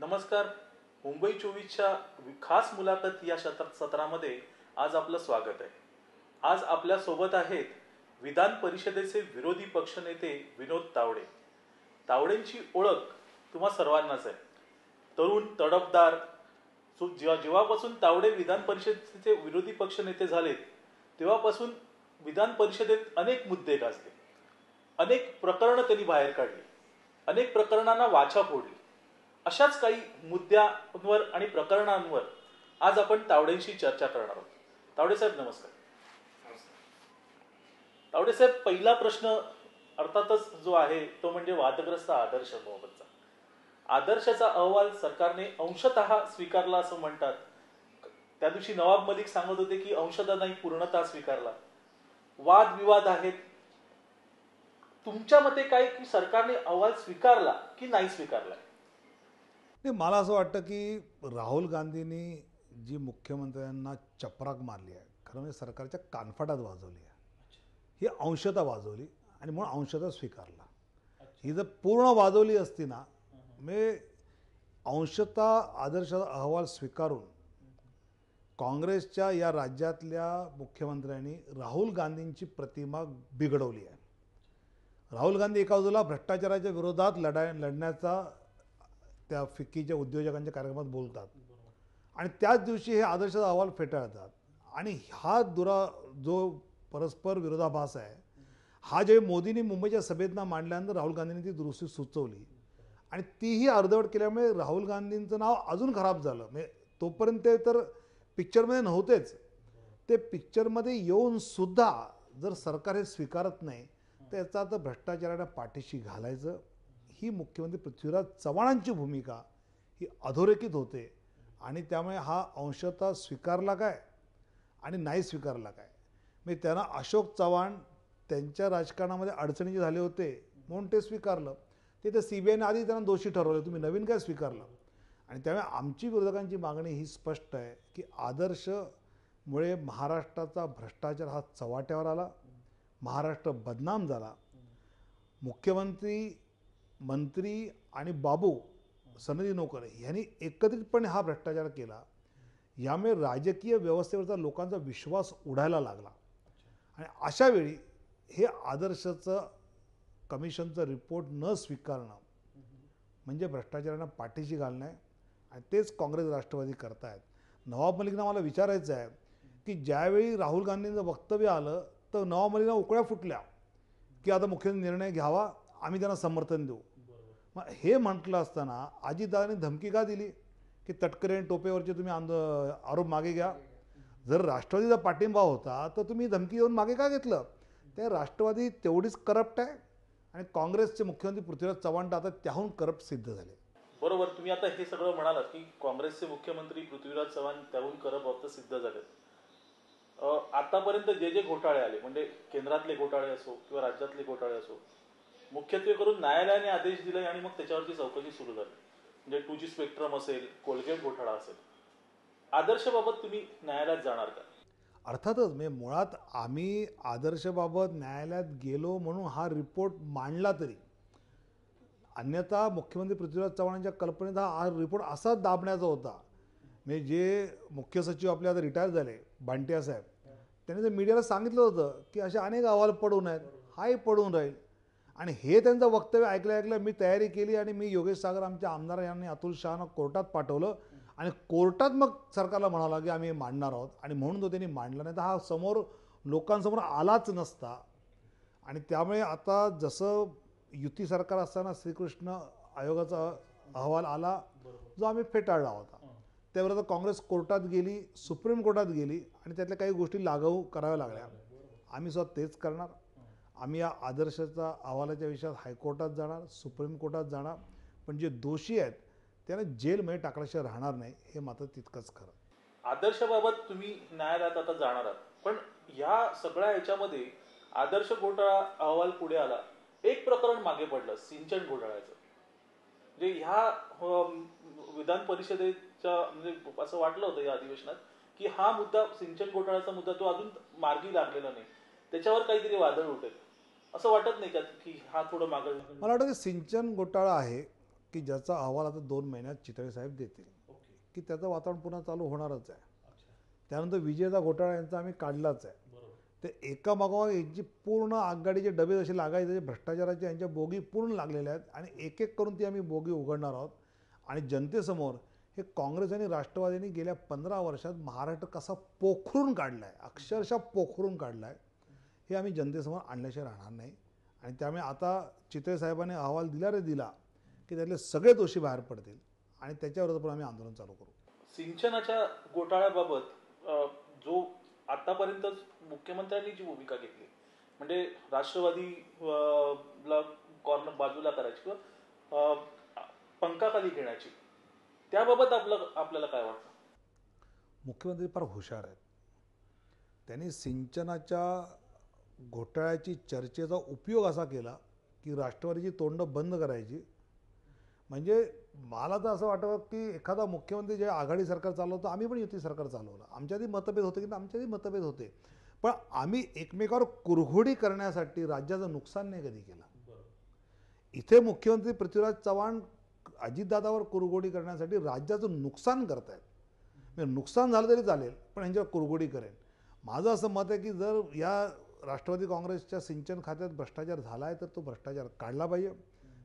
नमस्कार. मुंबई 24च्या खास मुलाखत या सत्रामध्ये आज आपलं स्वागत आहे. आज आपल्या सोबत आहेत विधान परिषदेचे विरोधी पक्षनेते विनोद तावडे. तावडेंची ओळख तुम्हा सर्वांनाच आहे. तरुण तडफदार. जेव्हापासून तावडे विधान परिषदेचे विरोधी पक्षनेते झालेत तेव्हापासून विधान परिषदेत अनेक मुद्दे गाजले, अनेक प्रकरणं त्यांनी बाहेर काढली, अनेक प्रकरणांना वाचा फोडली. अशाच काही मुद्द्यांवर आणि प्रकरणांवर आज आपण तावडेंशी चर्चा करणार आहोत. तावडे साहेब नमस्कार. तावडे साहेब, पहिला प्रश्न अर्थातच जो आहे तो म्हणजे वादग्रस्त आदर्शबाबतचा. आदर्शाचा अहवाल सरकारने अंशतः स्वीकारला असं म्हणतात. त्या दिवशी नवाब मलिक सांगत होते की अंशतः नाही, पूर्णतः स्वीकारला. वादविवाद आहेत. तुमच्या मते काय की सरकारने अहवाल स्वीकारला की नाही स्वीकारला? नाही, मला असं वाटतं की राहुल गांधींनी जी मुख्यमंत्र्यांना चपराक मारली आहे, खरं म्हणजे सरकारच्या कानफाटात वाजवली आहे, ही अंशतः वाजवली आणि म्हणून अंशतः स्वीकारला. ही जर पूर्ण वाजवली असती ना, म्हणजे अंशतः आदर्शाचा अहवाल स्वीकारून काँग्रेसच्या या राज्यातल्या मुख्यमंत्र्यांनी राहुल गांधींची प्रतिमा बिघडवली आहे. राहुल गांधी एका बाजूला भ्रष्टाचाराच्या विरोधात लढण्याचा त्या फिक्कीच्या उद्योजकांच्या कार्यक्रमात बोलतात आणि त्याच दिवशी हे आदर्शाचा अहवाल फेटाळतात. आणि हा जो परस्पर विरोधाभास आहे, हा जे मोदींनी मुंबईच्या सभेतना मांडल्यानंतर राहुल गांधींनी ती दुरुस्ती सुचवली आणि तीही अर्धवट केल्यामुळे राहुल गांधींचं नाव अजून खराब झालं. म्हणजे तोपर्यंत ते तर पिक्चरमध्ये नव्हतेच. ते पिक्चरमध्ये येऊन सुद्धा जर सरकार हे स्वीकारत नाही तर याचा अर्थ भ्रष्टाचाराला पाठीशी घालायचं, ही मुख्यमंत्री पृथ्वीराज चव्हाणांची भूमिका ही अधोरेखित होते. आणि त्यामुळे हा अंशतः स्वीकारला काय आणि नाही स्वीकारला काय. म्हणजे त्यांना अशोक चव्हाण त्यांच्या राजकारणामध्ये अडचणीचे झाले होते म्हणून ते स्वीकारलं. ते तर CBIने आधी त्यांना दोषी ठरवले, तुम्ही नवीन काय स्वीकारलं. आणि त्यामुळे आमची विरोधकांची मागणी ही स्पष्ट आहे की आदर्शमुळे महाराष्ट्राचा भ्रष्टाचार हा चव्हाट्यावर आला, महाराष्ट्र बदनाम झाला. मुख्यमंत्री, मंत्री आणि बाबू सनदी नोकर यांनी एकत्रितपणे हा भ्रष्टाचार केला. यामुळे राजकीय व्यवस्थेवरचा लोकांचा विश्वास उडायला लागला. आणि अशा वेळी हे आदर्शाचं कमिशनचं रिपोर्ट न स्वीकारणं म्हणजे भ्रष्टाचारांना पाठीशी घालणं आहे. आणि तेच काँग्रेस राष्ट्रवादी करतायत. नवाब मलिकना मला विचारायचं आहे की ज्यावेळी राहुल गांधींचं वक्तव्य आलं तर नवाब मलिकना उकळ्या फुटल्या की आता मुख्यमंत्री निर्णय घ्यावा, आम्ही त्यांना समर्थन देऊ. मग हे म्हटलं असताना अजितदादांनी धमकी का दिली की तटकरे आणि टोपेवरचे तुम्ही आरोप मागे घ्या. जर राष्ट्रवादीचा पाठिंबा होता तर तुम्ही धमकी देऊन मागे का घेतलं. ते राष्ट्रवादी तेवढीच करप्ट आहे आणि काँग्रेसचे मुख्यमंत्री पृथ्वीराज चव्हाण आता त्याहून करप्ट सिद्ध झाले. बरोबर. तुम्ही आता हे सगळं म्हणालात की काँग्रेसचे मुख्यमंत्री पृथ्वीराज चव्हाण त्याहून करप्ट सिद्ध झाले. आतापर्यंत जे घोटाळे आले, म्हणजे केंद्रातले घोटाळे असो किंवा राज्यातले घोटाळे असो, मुख्यत्वे करून न्यायालयाने आदेश दिले आणि मग त्याच्यावरची चौकशी सुरू झाली. म्हणजे 2G स्पेक्ट्रम असेल, कोलगेट घोटाळा असेल. आदर्शबाबत तुम्ही न्यायालयात जाणार का? अर्थातच. म्हणजे मुळात आम्ही आदर्शबाबत न्यायालयात गेलो म्हणून हा रिपोर्ट मांडला तरी, अन्यथा मुख्यमंत्री पृथ्वीराज चव्हाणांच्या कल्पनेत हा रिपोर्ट असाच दाबण्याचा होता. म्हणजे जे मुख्य सचिव आपले आता रिटायर झाले, भांटिया साहेब, त्यांनी तर मीडियाला सांगितलं होतं की असे अनेक अहवाल पडून आहेत, हाही पडून राहील. आणि हे त्यांचं वक्तव्य ऐकलं मी तयारी केली आणि मी योगेश सागर आमच्या आमदार यांनी अतुल शहाना कोर्टात पाठवलं आणि कोर्टात मग सरकारला म्हणाला की आम्ही मांडणार आहोत. आणि म्हणून तो त्यांनी मांडला, नाही तर हा समोर लोकांसमोर आलाच नसता. आणि त्यामुळे आता जसं युती सरकार असताना श्रीकृष्ण आयोगाचा अहवाल आला जो आम्ही फेटाळला होता, त्यावेळेला काँग्रेस कोर्टात गेली, सुप्रीम कोर्टात गेली आणि त्यातल्या काही गोष्टी लागू कराव्या लागल्या. आम्ही स्वतः तेच करणार. आम्ही या आदर्शाचा अहवालाच्या विषयात हायकोर्टात जाणार, सुप्रीम कोर्टात जाणार. पण जे दोषी आहेत त्यांना जेलमध्ये टाकल्याशिवाय राहणार नाही, हे मात्र तितकंच खरं. आदर्शबाबत तुम्ही न्यायालयात आता जाणार आहात, पण ह्या सगळ्या ह्याच्यामध्ये आदर्श घोटाळा अहवाल पुढे आला, एक प्रकरण मागे पडलं, सिंचन घोटाळ्याचं. म्हणजे ह्या विधान परिषदेच्या म्हणजे असं वाटलं होतं या अधिवेशनात की हा मुद्दा, सिंचन घोटाळ्याचा मुद्दा, तो अजून मार्गी लागलेला नाही, त्याच्यावर काहीतरी वादळ उठेल. असं वाटत नाही का की हा थोडं मागं? मला वाटतं की सिंचन घोटाळा आहे की ज्याचा अहवाल आता 2 महिन्यात चितळे साहेब देतील, ओके. की त्याचं वातावरण पुन्हा चालू होणारच आहे. अच्छा. त्यानंतर विजेचा घोटाळा यांचा आम्ही काढलाच आहे. बरोबर. ते एका मागोमाग एक जी पूर्ण आगगाडीचे डबे जसे लागायचे, जे भ्रष्टाचाराचे यांच्या बोगी पूर्ण लागलेल्या आहेत आणि एक एक करून ती आम्ही बोगी उघडणार आहोत. आणि जनतेसमोर हे काँग्रेस आणि राष्ट्रवादींनी गेल्या 15 वर्षात महाराष्ट्र कसा पोखरून काढला आहे, अक्षरशः पोखरून काढला आहे, हे आम्ही जनतेसमोर आणल्याशिवाय राहणार नाही. आणि त्यामुळे आता चितळे साहेबांनी अहवाल दिला रे दिला की त्यातले सगळे दोषी बाहेर पडतील आणि त्याच्यावर पण आम्ही आंदोलन चालू करू. सिंचनाच्या घोटाळ्याबाबत जो आतापर्यंत मुख्यमंत्र्यांनी जी भूमिका घेतली, म्हणजे राष्ट्रवादी ला कॉर्नर बाजूला करायची किंवा पंखाखाली घेण्याची, त्याबाबत आपल्याला काय वाटतं? मुख्यमंत्री फार हुशार आहेत. त्यांनी सिंचनाच्या घोटाळ्याची चर्चेचा उपयोग असा केला की राष्ट्रवादीची तोंडं बंद करायची. म्हणजे मला तर असं वाटतं की एखादा मुख्यमंत्री जे आघाडी सरकार चालवतं, आम्ही पण युती सरकार चालवलं, आमच्यातही मतभेद होते की आमच्यातही मतभेद होते, पण आम्ही एकमेकावर कुरघोडी करण्यासाठी राज्याचं नुकसान नाही कधी केलं. इथे मुख्यमंत्री पृथ्वीराज चव्हाण अजितदादावर कुरघोडी करण्यासाठी राज्याचं नुकसान करत आहेत. म्हणजे नुकसान झालं तरी चालेल, पण ह्यांच्यावर कुरघोडी करेन. माझं असं मत आहे की जर या राष्ट्रवादी काँग्रेसच्या सिंचन खात्यात भ्रष्टाचार झाला आहे तर तो भ्रष्टाचार काढला पाहिजे,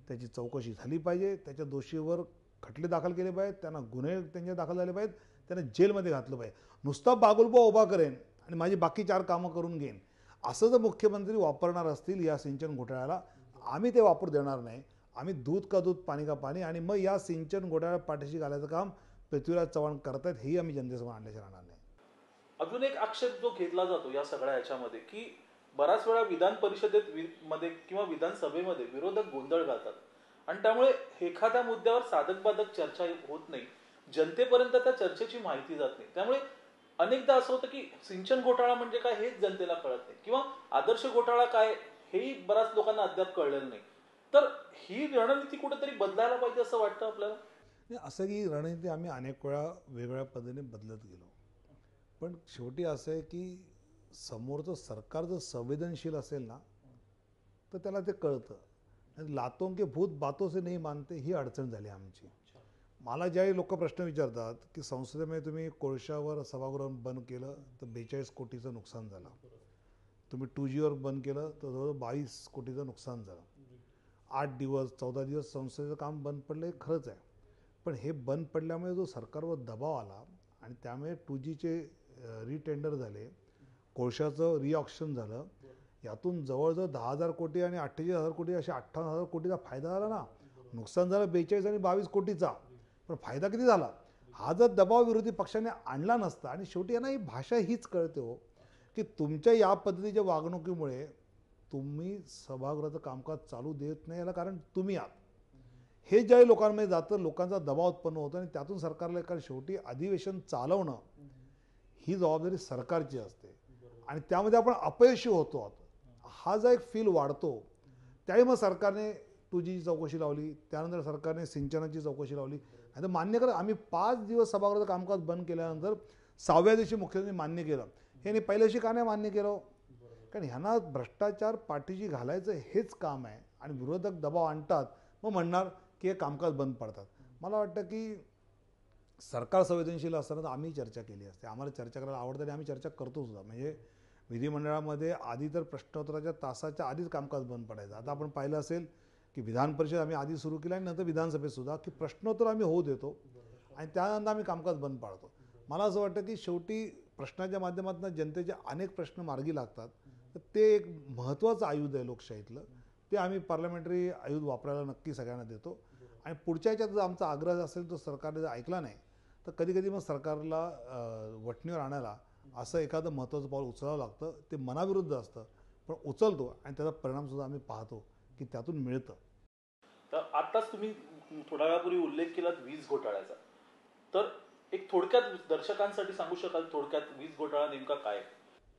त्याची चौकशी झाली पाहिजे, त्याच्या दोषीवर खटले दाखल केले पाहिजेत, त्यांना गुन्हे त्यांचे दाखल झाले पाहिजेत, त्यांना जेलमध्ये घातलं पाहिजे. नुसता बागुलबा उभा करेन आणि माझी बाकी 4 कामं करून घेईन असं जर मुख्यमंत्री वापरणार असतील या सिंचन घोटाळ्याला, आम्ही ते वापरू देणार नाही. आम्ही दूध का दूध पाणी का पाणी, आणि मग या सिंचन घोटाळ्या पाठीशी घालायचं काम पृथ्वीराज चव्हाण करत आहेत, हेही आम्ही जनतेसमोर आणल्याशिवाय राहणार नाही. अजून एक आक्षेप जो घेतला जातो या सगळ्या याच्यामध्ये की बऱ्याच वेळा विधान परिषदेत मध्ये किंवा विधानसभेमध्ये विरोधक गोंधळ घालतात आणि त्यामुळे एखाद्या मुद्द्यावर साधक बाधक चर्चा होत नाही, जनतेपर्यंत त्या चर्चेची माहिती जात नाही. त्यामुळे अनेकदा असं होतं की सिंचन घोटाळा म्हणजे काय हेच जनतेला कळत नाही, किंवा आदर्श घोटाळा काय हेही बऱ्याच लोकांना अद्याप कळलेलं नाही. तर ही रणनीती कुठेतरी बदलायला पाहिजे असं वाटतं आपल्याला. असं की रणनीती आम्ही अनेक वेळा वेगवेगळ्या पद्धतीने बदलत गेलो, पण शेवटी असं आहे की समोरचं सरकार जर संवेदनशील असेल ना तर त्याला ते कळतं. लातों के भूत बातों से नहीं मानते ही अडचण झाली आमची. मला ज्यावेळी लोक प्रश्न विचारतात की संसदेमध्ये तुम्ही कोळशावर सभागृह बंद केलं तर 42 कोटीचं नुकसान झालं, तुम्ही 2Gवर बंद केलं तर जवळजवळ 22 कोटीचं नुकसान झालं, 8 दिवस 14 दिवस संसदेचं काम बंद पडलं, हे खरंच आहे. पण हे बंद पडल्यामुळे जो सरकारवर दबाव आला आणि त्यामुळे 2Gचे रिटेंडर झाले, कोळशाचं रिऑक्शन झालं, यातून जवळजवळ 10,000 कोटी आणि 48,000 कोटी असे 58,000 कोटीचा फायदा झाला ना. नुकसान झालं 42 आणि 22 कोटीचा, पण फायदा किती झाला. हा जर दबाव विरोधी पक्षाने आणला नसता, आणि शेवटी यांना ही भाषा हीच कळते हो की तुमच्या या पद्धतीच्या वागणुकीमुळे तुम्ही सभागृहाचं कामकाज चालू देत नाही, याला कारण तुम्ही आहात. हे ज्यावेळी लोकांमध्ये जातं, लोकांचा दबाव उत्पन्न होतो आणि त्यातून सरकारला, कारण शेवटी अधिवेशन चालवणं ही जबाबदारी सरकारची असते आणि त्यामध्ये आपण अपयशी होतो, हा जो एक फील वाढतो, त्यावेळी मग सरकारने 2Gची चौकशी लावली, त्यानंतर सरकारने सिंचनाची चौकशी लावली. आणि मान्य करा, आम्ही 5 दिवस सभागृहाचं कामकाज बंद केल्यानंतर 6व्या दिवशी मुख्यमंत्री मान्य केलं. हे पहिल्या दिवशी का नाही मान्य केलं? कारण ह्यांना भ्रष्टाचार पाठीशी घालायचं हेच काम आहे आणि विरोधक दबाव आणतात, मग म्हणणार की हे कामकाज बंद पडतात. मला वाटतं की सरकार संवेदनशील असताना तर आम्ही चर्चा केली असते, आम्हाला चर्चा करायला आवडतं आणि आम्ही चर्चा करतो सुद्धा. म्हणजे विधिमंडळामध्ये आधी तर प्रश्नोत्तराच्या तासाच्या आधीच कामकाज बंद पडायचं. आता आपण पाहिलं असेल की विधान परिषद आम्ही आधी सुरू केलं आणि नंतर विधानसभेत सुद्धा की प्रश्नोत्तर आम्ही होऊ देतो आणि त्यानंतर आम्ही कामकाज बंद पाडतो. मला असं वाटतं की शेवटी प्रश्नाच्या माध्यमातून जनतेचे अनेक प्रश्न मार्गी लागतात, तर ते एक महत्त्वाचं आयुध आहे लोकशाहीतलं. ते आम्ही पार्लमेंटरी आयुध वापरायला नक्की सगळ्यांना देतो. आणि पुढच्या ह्याच्यात जर आमचा आग्रह असेल तर सरकारने जर ऐकला नाही तर कधी कधी मग सरकारला वठणीवर आणायला असं एखादं महत्त्वाचं पाऊल उचलावं लागतं. ते मनाविरुद्ध असतं, पण उचलतो आणि त्याचा परिणामसुद्धा आम्ही पाहतो की त्यातून मिळतं. तर आत्ताच तुम्ही थोड्या वेळापूर्वी उल्लेख केला वीज घोटाळ्याचा, तर एक थोडक्यात दर्शकांसाठी सांगू शकाल, थोडक्यात वीज घोटाळा नेमका काय?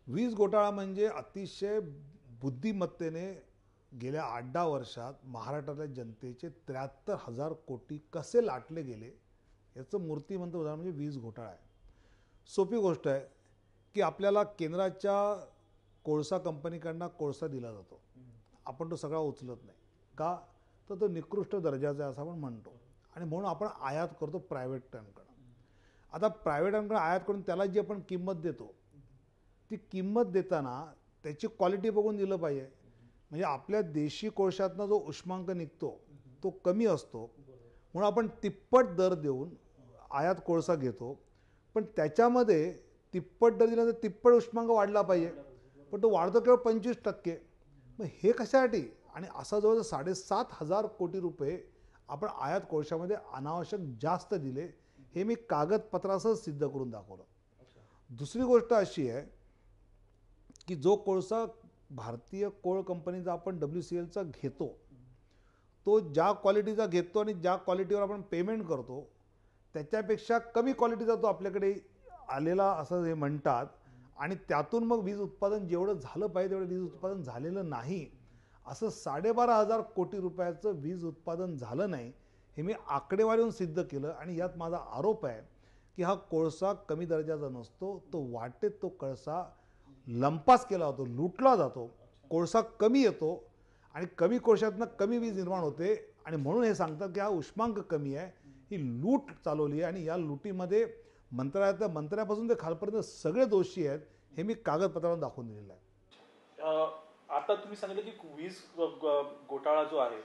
वीज घोटाळा म्हणजे अतिशय बुद्धिमत्तेने गेल्या 8-10 वर्षात महाराष्ट्रातल्या जनतेचे 73,000 कोटी कसे लाटले गेले याचं मूर्तिमंत उदाहरण म्हणजे वीज घोटाळा आहे. सोपी गोष्ट आहे की आपल्याला केंद्राच्या कोळसा कंपनीकडनं कोळसा दिला जातो, आपण तो सगळा उचलत नाही का? तर तो निकृष्ट दर्जाचा आहे असं आपण म्हणतो. आणि म्हणून आपण आयात करतो प्रायव्हेटांकडं. आता प्रायव्हेटांकडे आयात करून त्याला जी आपण किंमत देतो, ती किंमत देताना त्याची क्वालिटी बघून दिलं पाहिजे. म्हणजे आपल्या देशी कोळशातनं जो उष्मांक निघतो तो कमी असतो, म्हणून आपण तिप्पट दर देऊन आयात कोळसा घेतो. पण त्याच्यामध्ये तिप्पट दर दिल्यानंतर तिप्पट उष्मांक वाढला पाहिजे, पण तो वाढतो केवळ 25%. मग हे कशासाठी? आणि असा जवळ 7,500 कोटी रुपये आपण आयात कोळशामध्ये अनावश्यक जास्त दिले, हे मी कागदपत्रासह सिद्ध करून दाखवलं. दुसरी गोष्ट अशी आहे की जो कोळसा भारतीय कोळ कंपनीचा आपण WCLचा घेतो, तो ज्या क्वालिटीचा घेतो आणि ज्या क्वालिटीवर आपण पेमेंट करतो त्याच्यापेक्षा कमी क्वालिटीचा तो आपल्याकडे आलेला असं हे म्हणतात. आणि त्यातून मग वीज उत्पादन जेवढं झालं पाहिजे तेवढं वीज उत्पादन झालेलं नाही. असं 12,500 कोटी रुपयाचं वीज उत्पादन झालं नाही, हे मी आकडेवारीहून सिद्ध केलं. आणि यात माझा आरोप आहे की हा कोळसा कमी दर्जाचा नसतो, तो वाटेत तो कोळसा लंपास केला जातो, लुटला जातो. कोळसा कमी येतो आणि कमी कोळशातनं कमी वीज निर्माण होते. आणि म्हणून हे सांगतात की हा उष्मांक कमी आहे, ही लूट चालवली आहे. आणि या लुटीमध्ये मंत्र्यापासून ते खालपर्यंत सगळे दोषी आहेत, हे मी कागदपत्रावर दाखवून दिलेलं आहे. आता तुम्ही सांगितलं की वीज घोटाळा जो आहे,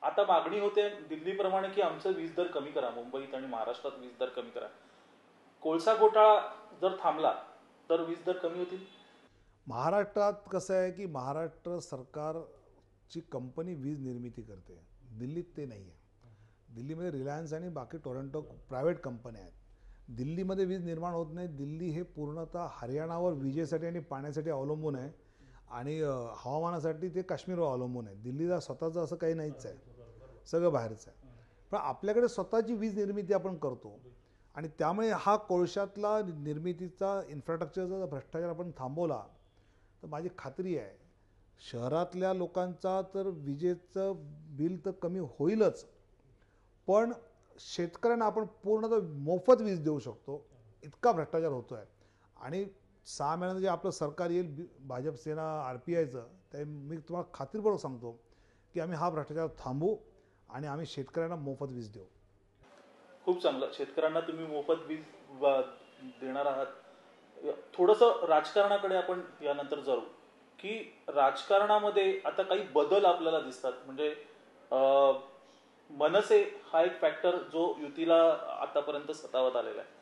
आता मागणी होते दिल्लीप्रमाणे की आमचं वीज दर कमी करा, मुंबईत आणि महाराष्ट्रात वीज दर कमी करा. कोळसा घोटाळा जर थांबला तर वीज दर कमी होतील? महाराष्ट्रात कसं आहे की महाराष्ट्र सरकारची कंपनी वीज निर्मिती करते, दिल्लीत ते नाही आहे. दिल्लीमध्ये रिलायन्स आणि बाकी टोरंटो प्रायव्हेट कंपन्या आहेत. दिल्लीमध्ये वीज निर्माण होत नाही. दिल्ली हे पूर्णतः हरियाणावर विजेसाठी आणि पाण्यासाठी अवलंबून आहे. आणि हवामानासाठी ते काश्मीरवर अवलंबून आहे. दिल्लीला स्वतःचं असं काही नाहीच आहे, सगळं बाहेरचं आहे. पण आपल्याकडे स्वतःची वीज निर्मिती आपण करतो. आणि त्यामुळे हा कोळशातला निर्मितीचा इन्फ्रास्ट्रक्चरचा भ्रष्टाचार आपण थांबवला तर माझी खात्री आहे शहरातल्या लोकांचा तर विजेचं बिल तर कमी होईलच, पण शेतकऱ्यांना आपण पूर्णतः मोफत वीज देऊ शकतो, इतका भ्रष्टाचार होतो आहे. आणि 6 महिन्याचं जे आपलं सरकार येईल भाजप सेना RPIचं, ते मी तुम्हाला खात्रीपूर्वक सांगतो की आम्ही हा भ्रष्टाचार थांबवू आणि आम्ही शेतकऱ्यांना मोफत वीज देऊ. खूप चांगलं. शेतकऱ्यांना तुम्ही मोफत वीज देणार आहात. थोडंसं राजकारणाकडे आपण यानंतर जाऊ की राजकारणामध्ये आता काही बदल आपल्याला दिसतात. म्हणजे मनसे हा एक फॅक्टर जो युतीला आतापर्यंत सतावत आलेला आहे.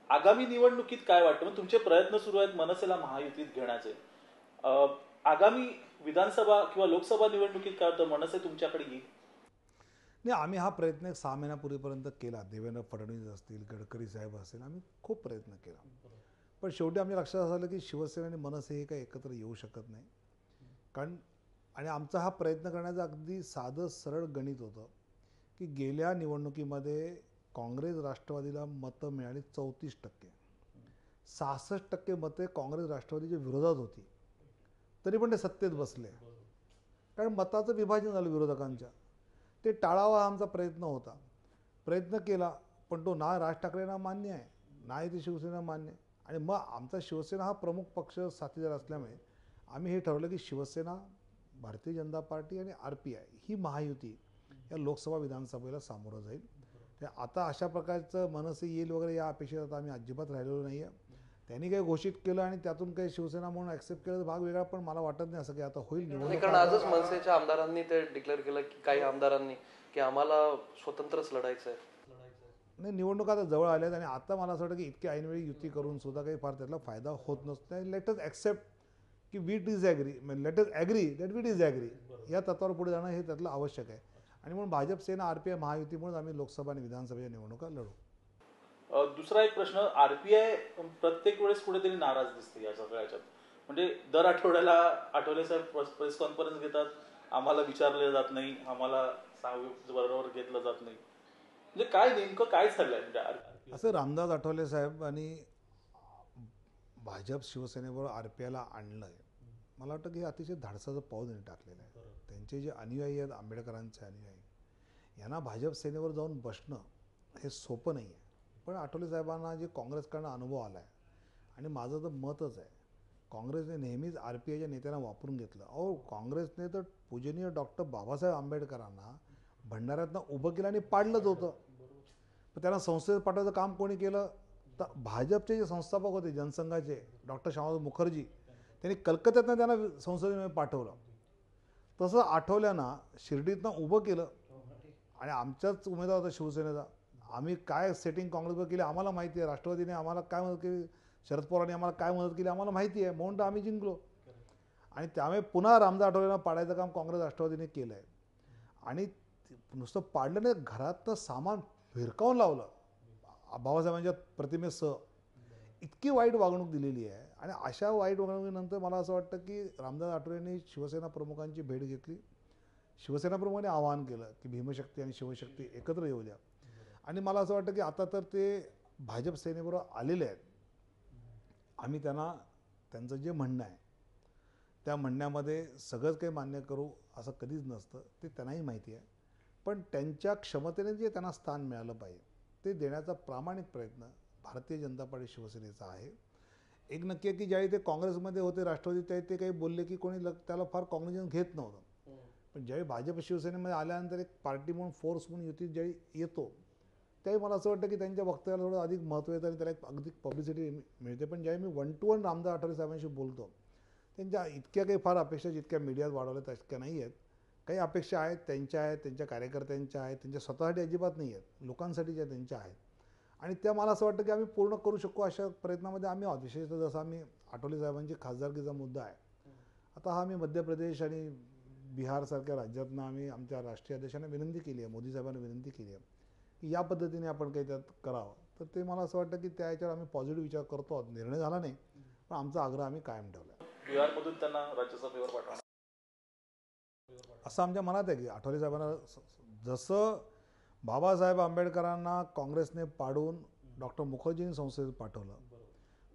आगामी निवडणुकीत काय वाटतं? मग तुमचे प्रयत्न सुरू आहेत मनसेला महायुतीत घेण्याचे. आगामी विधानसभा किंवा लोकसभा निवडणुकीत काय वाटतं, मनसे तुमच्याकडे येईल? नाही, आम्ही हा प्रयत्न 6 महिन्यापूर्वीपर्यंत केला. देवेंद्र फडणवीस असतील, गडकरी साहेब असतील, आम्ही खूप प्रयत्न केला. पण शेवटी आमच्या लक्षात असं आलं की शिवसेना आणि मनसे हे काही एकत्र येऊ शकत नाही. आणि आमचा हा प्रयत्न करण्याचं अगदी साधं सरळ गणित होतं की गेल्या निवडणुकीमध्ये काँग्रेस राष्ट्रवादीला मतं मिळाली 34%. 66% मते काँग्रेस राष्ट्रवादीच्या विरोधात होती, तरी पण ते सत्तेत बसले. कारण मताचं विभाजन झालं विरोधकांच्या. ते टाळावा हा आमचा प्रयत्न होता. प्रयत्न केला, पण तो ना राज ठाकरेंना मान्य आहे, ना इथे शिवसेना मान्य आहे. आणि मग आमचा शिवसेना हा प्रमुख पक्ष साथीदार असल्यामुळे आम्ही हे ठरवलं की शिवसेना, भारतीय जनता पार्टी आणि RPI ही महायुती या लोकसभा विधानसभेला सामोरं जाईल. ते आता अशा प्रकारचं मनसे येईल वगैरे या अपेक्षेत आता आम्ही अजिबात राहिलेलो नाही आहे. त्यांनी काही घोषित केलं आणि त्यातून काही शिवसेना म्हणून ॲक्सेप्ट केलं तर भाग वेगळा, पण मला वाटत नाही असं की आता होईल निवडणूक. कारण आजच मनसेच्या आमदारांनी ते डिक्लेअर केलं की काही आमदारांनी की आम्हाला स्वतंत्रच लढायचं आहे. नाही, निवडणुका आता जवळ आल्यात आणि आता मला असं वाटतं की इतकी ऐनवेळी युती करून सुद्धा काही फार त्यातला फायदा होत नसतो. लेट अस ॲक्सेप्ट की we disagree, let us agree that we disagree, या तत्वावर पुढे जाणं हे त्यातलं आवश्यक आहे. आणि म्हणून भाजप सेना RPI महायुतीमुळे आम्ही लोकसभा आणि विधानसभेच्या निवडणुका लढू. दुसरा एक प्रश्न, RPI प्रत्येक वेळेस कुठेतरी नाराज दिसते या सगळ्याच्यात. म्हणजे दर आठवड्याला आठवले साहेब प्रेस कॉन्फरन्स घेतात, आम्हाला विचारले जात नाही, आम्हाला बरोबर घेतलं जात नाही. म्हणजे काय नेमकं काय चाललंय? म्हणजे असं रामदास आठवले साहेब आणि भाजप शिवसेनेबरोबर RPIला आणलंय, मला वाटतं की अतिशय धाडसाचं पाऊल त्यांनी टाकलेलं आहे. त्यांचे जे अनुयायी आहेत, आंबेडकरांचे अनुयायी, यांना भाजप सेनेवर जाऊन बसणं हे सोपं नाही आहे. पण आठवले साहेबांना जे काँग्रेसकडनं अनुभव आला आहे, आणि माझं तर मतच आहे काँग्रेसने नेहमीच RPIच्या नेत्यांना वापरून घेतलं. अहो, काँग्रेसने तर पूजनीय डॉक्टर बाबासाहेब आंबेडकरांना भंडाऱ्यातनं उभं केलं आणि पाडलंच होतं. पण त्यांना संसदेत पाठवायचं काम कोणी केलं? तर भाजपचे जे संस्थापक होते जनसंघाचे डॉक्टर श्यामाप्रसाद मुखर्जी, त्यांनी कलकत्त्यातनं त्यांना संसदेमध्ये पाठवलं. तसं आठवल्यानं शिर्डीतनं उभं केलं आणि आमचाच उमेदवार होता शिवसेनेचा. आम्ही काय सेटिंग काँग्रेसवर केली आम्हाला माहिती आहे. राष्ट्रवादीने आम्हाला काय मदत केली, शरद पवारांनी आम्हाला काय मदत केली आम्हाला माहिती आहे. म्हणून तर आम्ही जिंकलो. आणि त्यामुळे पुन्हा रामदास आठवलेंना पाडायचं काम काँग्रेस राष्ट्रवादीने केलं आहे. आणि नुसतं पाडलं नाही, घरातलं सामान भिरकावून लावलं बाबासाहेबांच्या प्रतिमेसह. इतकी वाईट वागणूक दिलेली आहे. आणि अशा वाईट वागणुकीनंतर मला असं वाटतं की रामदास आठवलेंनी शिवसेना प्रमुखांची भेट घेतली. शिवसेना प्रमुखांनी आवाहन केलं की भीमशक्ती आणि शिवशक्ती एकत्र येऊ द्या. आणि मला असं वाटतं की आता तर ते भाजप सेनेबरोबर आलेले आहेत. आम्ही त्यांचं जे म्हणणं आहे त्या म्हणण्यामध्ये सगळंच काही मान्य करू असं कधीच नसतं, ते त्यांनाही माहिती आहे. पण त्यांच्या क्षमतेने जे त्यांना स्थान मिळालं पाहिजे ते देण्याचा प्रामाणिक प्रयत्न भारतीय जनता पार्टी शिवसेनेचा आहे. एक नक्की आहे की ज्यावेळी ते काँग्रेसमध्ये होते राष्ट्रवादी, त्यावेळी ते काही बोलले की कोणी त्याला फार कॉग्निजन्स घेत नव्हतं. पण ज्यावेळी भाजप शिवसेनेमध्ये आल्यानंतर एक पार्टी म्हणून फोर्स म्हणून युतीत ज्यावेळी येतो त्यावेळी मला असं वाटतं की त्यांच्या वक्तव्याला थोडं अधिक महत्त्व येतं आणि त्याला एक अधिक पब्लिसिटी मिळते. पण ज्यावेळी मी 1 to 1 रामदास आठवले साहेबांशी बोलतो त्यांच्या इतक्या काही फार अपेक्षा जितक्या मीडियात वाढवल्या तितक्या नाही आहेत. काही अपेक्षा आहेत, त्यांच्या कार्यकर्त्यांच्या आहेत, त्यांच्या स्वतःसाठी अजिबात नाही आहेत, लोकांसाठीच्या त्यांच्या आहेत. आणि त्या मला असं वाटतं की आम्ही पूर्ण करू शकू अशा प्रयत्नामध्ये आम्ही आहोत. विशेषतः जसं आम्ही आठवले साहेबांची खासदारकीचा मुद्दा आहे. आता हा आम्ही मध्य प्रदेश आणि बिहारसारख्या राज्यातनं आम्ही आमच्या राष्ट्रीय अध्यक्षांना विनंती केली आहे, मोदी साहेबांना विनंती केली आहे की या पद्धतीने आपण काही त्यात करावं. तर ते मला असं वाटतं की त्या याच्यावर आम्ही पॉझिटिव्ह विचार करतो आहोत. निर्णय झाला नाही पण आमचा आग्रह आम्ही कायम ठेवला. बिहारमधून त्यांना राज्यसभेवर पाठवणार असं आमच्या मनात आहे की आठवले साहेबांना जसं बाबासाहेब आंबेडकरांना काँग्रेसने पाडून डॉक्टर मुखर्जींनी संसदेत पाठवलं,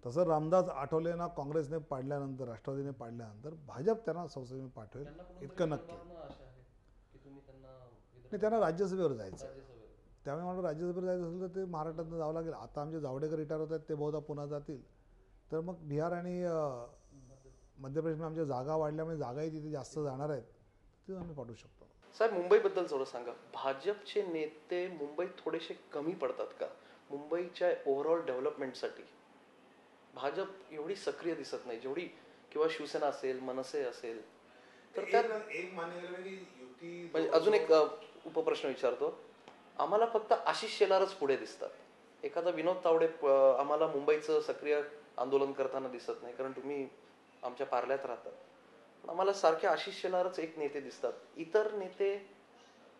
तसं रामदास आठवलेंना काँग्रेसने पाडल्यानंतर, राष्ट्रवादीने पाडल्यानंतर भाजप त्यांना संसदेने पाठवेल इतकं नक्की. नाही, त्यांना राज्यसभेवर जायचं. त्यामुळे मला राज्यसभेवर जायचं असेल तर ते महाराष्ट्रातून जावं लागेल. आता आमचे जावडेकर रिटायर होत आहेत, ते बहुधा पुन्हा जातील. तर मग बिहार आणि मध्य प्रदेशमध्ये आमच्या जागा वाढल्यामुळे जागाही तिथे जास्त जाणार आहेत, ते आम्ही पाठवू शकतो. साहेब, मुंबईबद्दल थोडं सांगा. भाजपचे नेते मुंबईत थोडेसे कमी पडतात का? मुंबईच्या ओव्हरऑल डेव्हलपमेंटसाठी भाजप एवढी सक्रिय दिसत नाही जेवढी, किंवा शिवसेना असेल, मनसे असेल. तर त्यात एक मान्य केलं की युती म्हणजे अजून एक उपप्रश्न विचारतो. आम्हाला फक्त आशिष शेलारच पुढे दिसतात. एखादा विनोद तावडे आम्हाला मुंबईचं सक्रिय आंदोलन करताना दिसत नाही, कारण तुम्ही आमच्या पार्ल्यात राहतात. आम्हाला सारखे आशिष शेलारच एक नेते दिसतात. इतर नेते,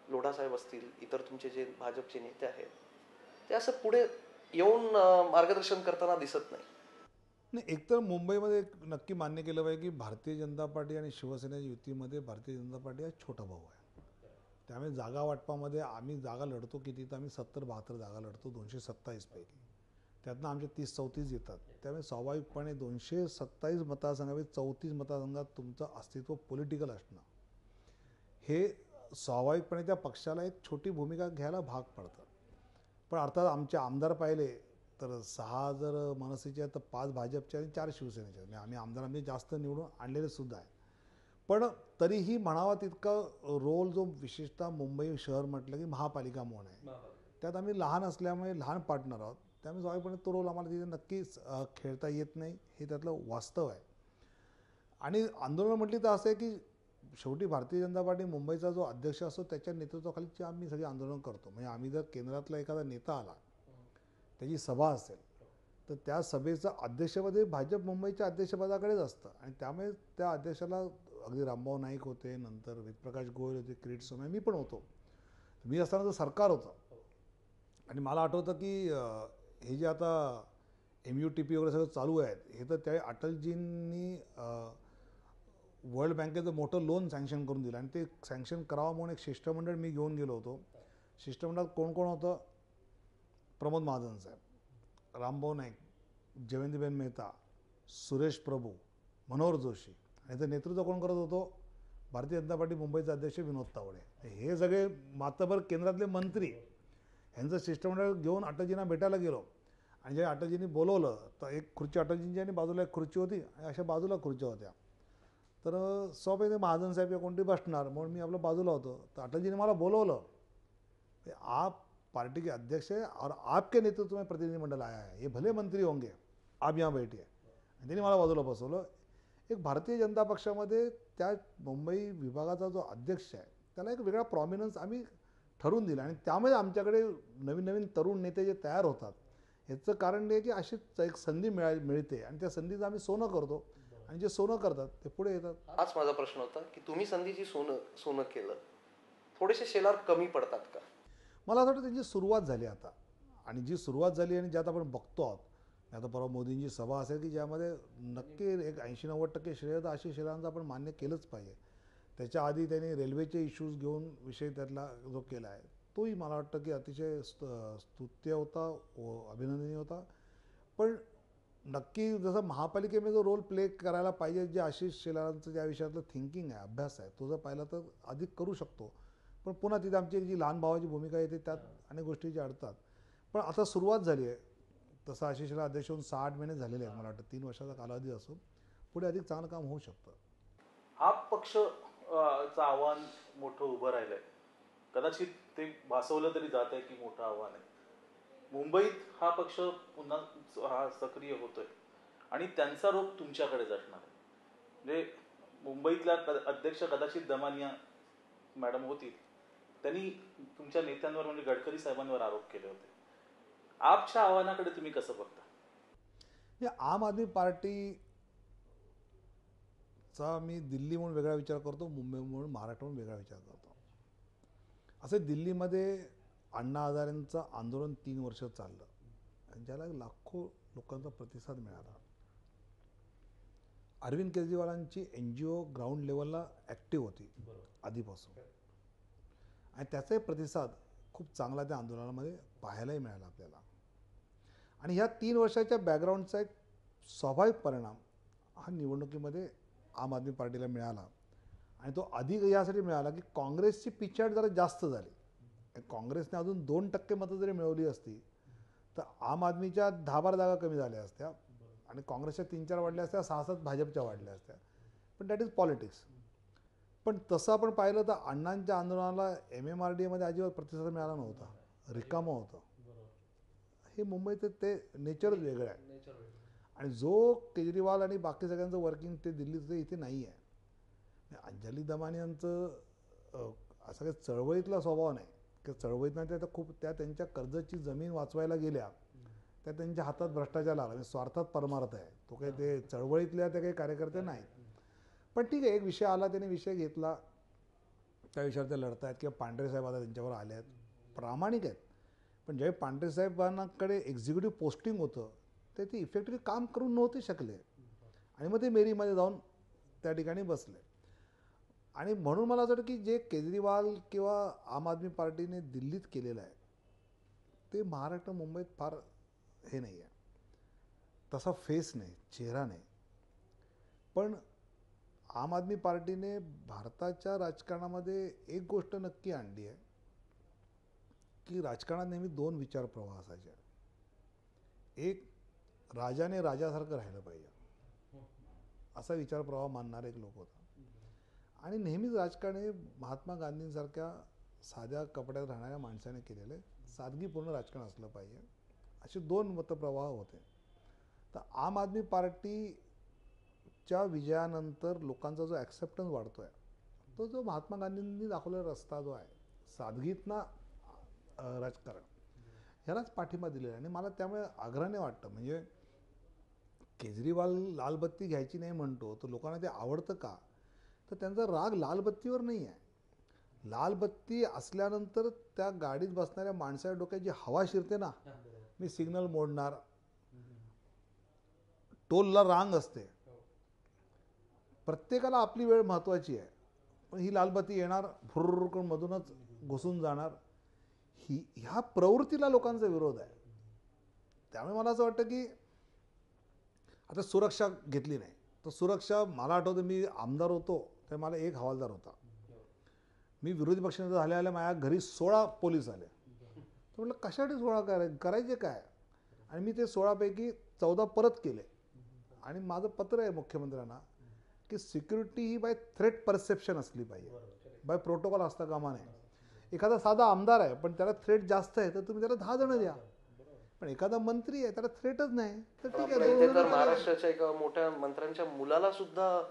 लोढासाहेब असतील, इतर तुमचे जे भाजपचे नेते आहेत, ते असं पुढे येऊन मार्गदर्शन करताना दिसत नाही. नाही, एकतर मुंबईमध्ये नक्की मान्य केलं पाहिजे की भारतीय जनता पार्टी आणि शिवसेनेच्या युतीमध्ये भारतीय जनता पार्टी हा छोटा भाऊ आहे. त्यामुळे जागा वाटपामध्ये आम्ही जागा लढतो किती, तर आम्ही 70-72 जागा लढतो 227 पैकी. त्यातनं आमचे 30-34 येतात. त्यामुळे स्वाभाविकपणे 227 मतदारसंघापैकी 34 मतदारसंघात तुमचं अस्तित्व पॉलिटिकल असणं हे स्वाभाविकपणे त्या पक्षाला एक छोटी भूमिका घ्यायला भाग पडतं. पण अर्थात आमचे आमदार पाहिले तर 6 जर मनसेचे आहेत तर 5 भाजपचे आणि 4 शिवसेनेचे. म्हणजे आम्ही आमदारांनी जास्त निवडून आणलेले सुद्धा आहे. पण तरीही म्हणावा तितका रोल जो विशेषतः मुंबई शहर म्हटलं की महापालिका म्हणून आहे, त्यात आम्ही लहान असल्यामुळे लहान पार्टनर आहोत. त्यामुळे स्वाभाविकपणे तो रोल आम्हाला तिथे नक्कीच खेळता येत नाही, हे त्यातलं वास्तव आहे. आणि आंदोलन म्हटली तर असं आहे की शेवटी भारतीय जनता पार्टी मुंबईचा जो अध्यक्ष असतो त्याच्या नेतृत्वाखालीची आम्ही सगळी आंदोलन करतो. म्हणजे आम्ही जर केंद्रातला एखादा नेता आला, त्याची सभा असेल, तर त्या सभेचं अध्यक्षपद भाजप मुंबईच्या अध्यक्षपदाकडेच असतं. आणि त्यामुळे त्या अध्यक्षाला अगदी रामभाऊ नाईक होते, नंतर वेदप्रकाश गोयल होते, किरीट सोमय्या, मी पण होतो. मी असताना सरकार होतं. आणि मला आठवतं की हे जे आता MUTP वगैरे सगळं चालू आहेत, हे तर त्यावेळी अटलजींनी वर्ल्ड बँकेचं मोठं लोन सँक्शन करून दिलं. आणि ते सँक्शन करावं म्हणून एक शिष्टमंडळ मी घेऊन गेलो होतो. शिष्टमंडळात कोण कोण होतं? प्रमोद महाजन साहेब, रामभाऊ नाईक, जयवंतीबेन मेहता, सुरेश प्रभू, मनोहर जोशी. आणि ते नेतृत्व कोण करत होतो? भारतीय जनता पार्टी मुंबईचे अध्यक्ष विनोद तावडे. हे सगळे मातबर केंद्रातले मंत्री, ह्यांचं शिष्टमंडळ घेऊन अटलजींना भेटायला गेलो. आणि जे अटलजींनी बोलवलं तर एक खुर्ची अटलजींची आणि बाजूला एक खुर्ची होती आणि अशा बाजूला खुर्च्या होत्या. तर स्वाभाविक महाजन साहेब या कोणती बसणार म्हणून मी आपलं बाजूला होतो. तर अटलजीने मला बोलवलं, आप पार्टी के अध्यक्ष है और आपके नेतृत्व में प्रतिनिधिमंडल आया है, ये भले मंत्री होंगे, आप यहाँ बैठिए. आणि त्यांनी मला बाजूला बसवलं. एक भारतीय जनता पक्षामध्ये त्या मुंबई विभागाचा जो अध्यक्ष आहे त्याला एक वेगळा प्रॉमिनन्स आम्ही ठरवून दिला. आणि त्यामुळे आमच्याकडे नवीन नवीन तरुण नेते जे तयार होतात याचं कारण हे की अशीच एक संधी मिळते आणि त्या संधीचं आम्ही सोनं करतो आणि जे सोनं करतात ते पुढे येतात. हाच माझा प्रश्न होता की तुम्ही संधीची सोनं केलं, थोडेसे शेलार कमी पडतात का? मला असं वाटतं त्यांची सुरुवात झाली आता. आणि जी सुरुवात झाली आणि ज्यात आपण बघतो आहोत, आता परवा मोदींची सभा असेल की ज्यामध्ये नक्की एक 80-90% श्रेय तर आशिष शेलारांचं आपण मान्य केलंच पाहिजे. त्याच्या आधी त्यांनी रेल्वेचे इश्यूज घेऊन विषय त्यातला जो केला आहे तोही मला वाटतं की अतिशय स्तुत्य होता, अभिनंदनीय होता. पण नक्की जसं महापालिकेमध्ये जो रोल प्ले करायला पाहिजे, जे आशिष शेलारांचं ज्या विषयातलं थिंकिंग आहे, अभ्यास आहे, तो जर पाहिला तर अधिक करू शकतो. पण पुन्हा तिथे आमची जी लहान भावाची भूमिका येते त्यात अनेक गोष्टी ज्या अडतात. पण आता सुरुवात झाली आहे. तसं आशिषला अध्यक्ष होऊन 6-8 महिने झालेले आहेत. मला वाटतं 3 वर्षाचा कालावधी असून पुढे अधिक चांगलं काम होऊ शकतं. आप पक्ष चं आव्हान मोठं उभं राहिलंय. कदाचित ते भासवलं तरी जात आहे की मोठं आव्हान आहे. मुंबईत हा पक्ष पुन्हा हा सक्रिय होतोय आणि त्यांचा रोख तुमच्याकडेच असणार आहे. म्हणजे मुंबईतल्या अध्यक्ष कदाचित दमानिया मॅडम होतील, त्यांनी तुमच्या नेत्यांवर म्हणजे गडकरी साहेबांवर आरोप केले होते. आपच्या आव्हानाकडे तुम्ही कसं बघता? आम आदमी पार्टीचा मी दिल्ली म्हणून वेगळा विचार करतो, मुंबई म्हणून महाराष्ट्र म्हणून वेगळा विचार करतो. असे दिल्लीमध्ये अण्णा हजारेंचं आंदोलन 3 वर्ष चाललं आणि ज्याला लाखो लोकांचा प्रतिसाद मिळाला. अरविंद केजरीवालांची NGO ग्राउंड लेवलला ॲक्टिव्ह होती आधीपासून आणि त्याचाही प्रतिसाद खूप चांगला त्या आंदोलनामध्ये पाहायलाही मिळाला आपल्याला. आणि ह्या 3 वर्षाच्या बॅकग्राऊंडचा एक स्वाभाविक परिणाम हा निवडणुकीमध्ये आम आदमी पार्टीला मिळाला. आणि तो अधिक यासाठी मिळाला की काँग्रेसची पिछाड जरा जास्त झाली. काँग्रेसने अजून 2% मतं जरी मिळवली असती तर आम आदमीच्या 10-12 जागा कमी झाल्या असत्या आणि काँग्रेसच्या 3-4 वाढल्या असत्या, 6-7 भाजपच्या वाढल्या असत्या. पण दॅट इज पॉलिटिक्स. पण तसं आपण पाहिलं तर अण्णांच्या आंदोलनाला MMRDAमध्ये अजिबात प्रतिसाद मिळाला नव्हता, रिकामं होतं. हे मुंबईचं ते नेचरच वेगळं आहे. आणि जो केजरीवाल आणि बाकी सगळ्यांचं वर्किंग ते दिल्लीचं इथे नाही आहे. अंजली दमानी यांचं असं काही चळवळीतला स्वभाव नाही की चळवळीतनं त्या खूप त्यांच्या कर्जची जमीन वाचवायला गेल्या, त्या त्यांच्या हातात भ्रष्टाचार लागला, म्हणजे स्वार्थात परमार्थ आहे. तो काही ते चळवळीतल्या त्या काही कार्यकर्ते नाहीत. पण ठीक आहे, एक विषय आला, त्याने विषय घेतला, त्या विषयावर ते लढत आहेत किंवा पांढरे साहेब आता त्यांच्यावर आले आहेत, प्रामाणिक आहेत. पण ज्यावेळी पांढरे साहेबांकडे एक्झिक्युटिव्ह पोस्टिंग होतं ते इफेक्टिव्हली काम करून नव्हते शकले आणि मग ते मेरीमध्ये जाऊन त्या ठिकाणी बसले. आणि म्हणून मला असं वाटतं की जे केजरीवाल किंवा आम आदमी पार्टीने दिल्लीत केलेलं आहे ते महाराष्ट्र मुंबईत फार हे नाही आहे, तसा फेस नाही, चेहरा नाही. पण आम आदमी पार्टीने भारताच्या राजकारणामध्ये एक गोष्ट नक्की आणली आहे की राजकारणात नेहमी 2 विचार प्रवाह असायचे. एक, राजाने राजासारखं राहिलं पाहिजे असा विचार प्रवाह मानणारे एक लोक होता. आणि नेहमीच राजकारण हे महात्मा गांधींसारख्या साध्या कपड्यात राहणाऱ्या माणसाने केलेलं सादगीपूर्ण राजकारण असलं पाहिजे, असे 2 मतप्रवाह होते. तर आम आदमी पार्टीच्या विजयानंतर लोकांचा जो ॲक्सेप्टन्स वाढतो आहे तो जो महात्मा गांधींनी दाखवलेला रस्ता जो आहे सादगीतनं राजकारण, ह्यालाच पाठिंबा दिलेला आहे. आणि मला त्यामुळे आग्रहाने वाटतं, म्हणजे केजरीवाल लालबत्ती घ्यायची नाही म्हणतो तर लोकांना ते आवडतं का, तर त्यांचा राग लालबत्तीवर नाही आहे. लालबत्ती असल्यानंतर त्या गाडीत बसणाऱ्या माणसाच्या डोक्यात जी हवा शिरते ना, मी सिग्नल मोडणार, टोलला रांग असते, प्रत्येकाला आपली वेळ महत्त्वाची आहे, पण ही लालबत्ती येणार, भुर्र मधूनच घुसून जाणार, ह्या प्रवृत्तीला लोकांचा विरोध आहे. त्यामुळे मला असं वाटतं की आता सुरक्षा घेतली नाही तर सुरक्षा, मला आठवतं मी आमदार होतो तर मला 1 हवालदार होता. मी विरोधी पक्षानेता झाल्या माझ्या घरी 16 पोलीस आले. तर म्हटलं कशासाठी 16 करायचे काय. आणि मी ते 16पैकी 14 परत केले. आणि माझं पत्र आहे मुख्यमंत्र्यांना की सिक्युरिटी ही बाय थ्रेट परसेप्शन असली पाहिजे, बाय प्रोटोकॉल असता कामा नये. एखादा साधा आमदार आहे पण त्याला थ्रेट जास्त आहे तर तुम्ही त्याला 10 जण द्या. पण एखादा मंत्री आहे त्याला थ्रेटच नाही तर ठीक आहे, इथे तर महाराष्ट्राच्या एका मोठ्या मंत्र्यांच्या मुलाला सुद्धा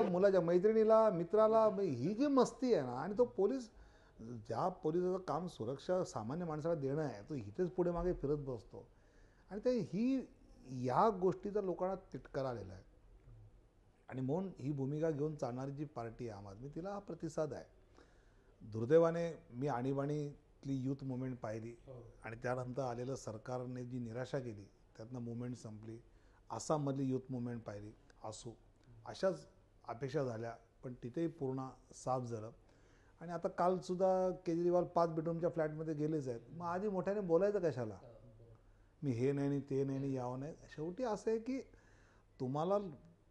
मुलाच्या मैत्रिणीला, मित्राला, ही जी मस्ती आहे ना. आणि तो पोलीस, ज्या पोलिसाचं काम सुरक्षा सामान्य माणसाला देणं आहे, तो इथेच पुढे मागे फिरत बसतो. आणि ते या गोष्टीचा लोकांना तिटकारा आलेला आहे. आणि म्हणून ही भूमिका घेऊन चालणारी जी पार्टी आहे आम आदमी, तिला हा प्रतिसाद आहे. दुर्दैवाने मी आणीबाणीतली यूथ मुवमेंट पाहिली आणि त्यानंतर आलेलं सरकारने जी निराशा केली त्यातनं मुवमेंट संपली. आसाममधली यूथ मुवमेंट पाहिली, अशाच अपेक्षा झाल्या पण तिथेही पूर्ण साफ झालं. आणि आता कालसुद्धा केजरीवाल 5 बेडरूमच्या फ्लॅटमध्ये गेलेच आहेत. मग आधी मोठ्याने बोलायचं कशाला, मी हे नाही आणि ते नाही आणि यावं नाही. शेवटी असं आहे की तुम्हाला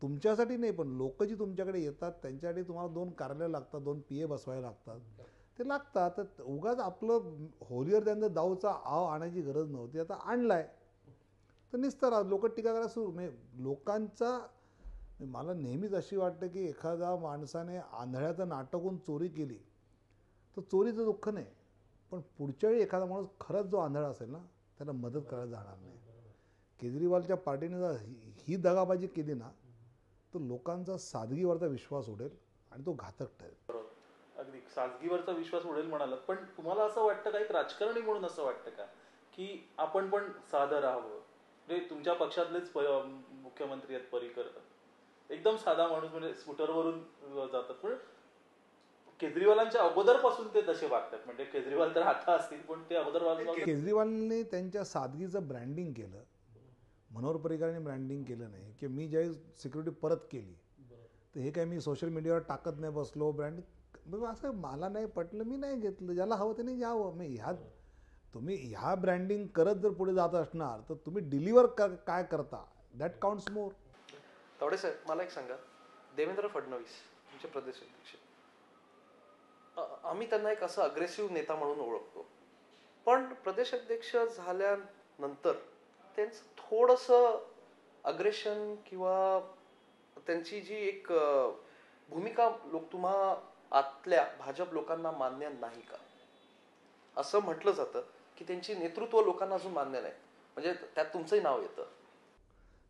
तुमच्यासाठी नाही पण लोक जी तुमच्याकडे येतात त्यांच्यासाठी तुम्हाला 2 कार्यालय लागतात, 2 PA बसवायला लागतात, ते लागतात. तर उगाच आपलं होलियर त्यांचं दाऊचा आव आणायची गरज नव्हती, आता आणलाय तर निस्तार लोक टीका करायला सुरू. म्हणजे लोकांचा, मला नेहमीच अशी वाटतं की एखाद्या माणसाने आंधळ्याचं नाटकून चोरी केली तर चोरीचं दुःख नाही, पण पुढच्या वेळी एखादा माणूस खरंच जो आंधळा असेल ना त्याला मदत करायला जाणार नाही. केजरीवालच्या पार्टीने जर ही दगाबाजी केली ना तर लोकांचा सादगीवरचा विश्वास उडेल आणि तो घातक ठरेल. अगदी सादगीवरचा विश्वास उडेल म्हणालात, पण तुम्हाला असं वाटतं का, एक राजकारणी म्हणून असं वाटतं का की आपण पण साधं राहावं? म्हणजे तुमच्या पक्षातलेच मुख्यमंत्री आहेत पर्रिकर, एकदम साधा माणूस, म्हणजे स्कूटरवरून जातात, पण केजरीवालांच्या अगोदरपासून ते तसे वागतात. म्हणजे केजरीवाल तर आता असतील पण ते अगोदर केजरीवालने त्यांच्या सादगीचं ब्रँडिंग केलं, मनोहर पर्रिकरांनी ब्रँडिंग केलं नाही. की मी ज्यावेळी सिक्युरिटी परत केली तर हे काय मी सोशल मीडियावर टाकत नाही बसलो ब्रँडिंग, असं मला नाही पटलं, मी नाही घेतलं. ज्याला हवं त्याने घ्यावं. मी तुम्ही ह्या ब्रँडिंग करत जर पुढे जात असणार तर तुम्ही डिलिव्हर काय करता, दॅट काउंट्स मोर. तावडे साहेब, मला एक सांगा, देवेंद्र फडणवीस तुमचे प्रदेश अध्यक्ष, आम्ही त्यांना एक असं अग्रेसिव्ह नेता म्हणून ओळखतो, पण प्रदेश अध्यक्ष झाल्यानंतर त्यांचं थोडंसं अग्रेशन किंवा त्यांची जी एक भूमिका तुम्हा आतल्या भाजप लोकांना मान्य नाही का? असं म्हटलं जातं की त्यांची नेतृत्व लोकांना अजून मान्य नाही, म्हणजे त्यात तुमचंही नाव येतं.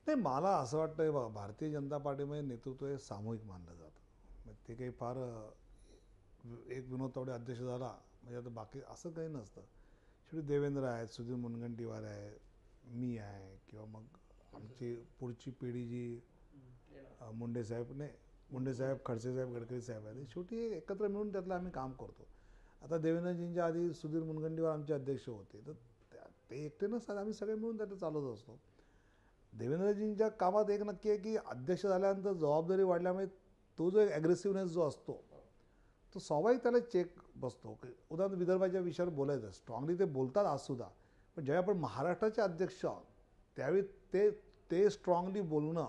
नाही, मला असं वाटतं बघा, भारतीय जनता पार्टीमध्ये नेतृत्व हे सामूहिक मानलं जातं. ते काही फार एक विनोद तावडे अध्यक्ष झाला म्हणजे आता बाकी असं काही नसतं. शेवटी देवेंद्र आहेत, सुधीर मुनगंटीवार आहे, मी आहे, किंवा मग आमची पुढची पिढी जी मुंडे साहेब, खडसे साहेब, गडकरी साहेब आहेत, शेवटी एकत्र मिळून त्यातलं आम्ही काम करतो. आता देवेंद्रजींच्या आधी सुधीर मुनगंटीवार आमचे अध्यक्ष होते, तर ते एकटे नसतात, आम्ही सगळे मिळून त्याचं चालवत असतो. देवेंद्रजींच्या कामात एक नक्की आहे की अध्यक्ष झाल्यानंतर जबाबदारी वाढल्यामुळे तो जो एक ॲग्रेसिव्हनेस जो असतो तो स्वाभाविक त्याला चेक बसतो. उदाहरण विदर्भाच्या विषयावर बोलायचं, स्ट्रॉंगली ते बोलतात आजसुद्धा, पण ज्यावेळी आपण महाराष्ट्राचे अध्यक्ष आहोत त्यावेळी ते स्ट्रॉंगली बोलणं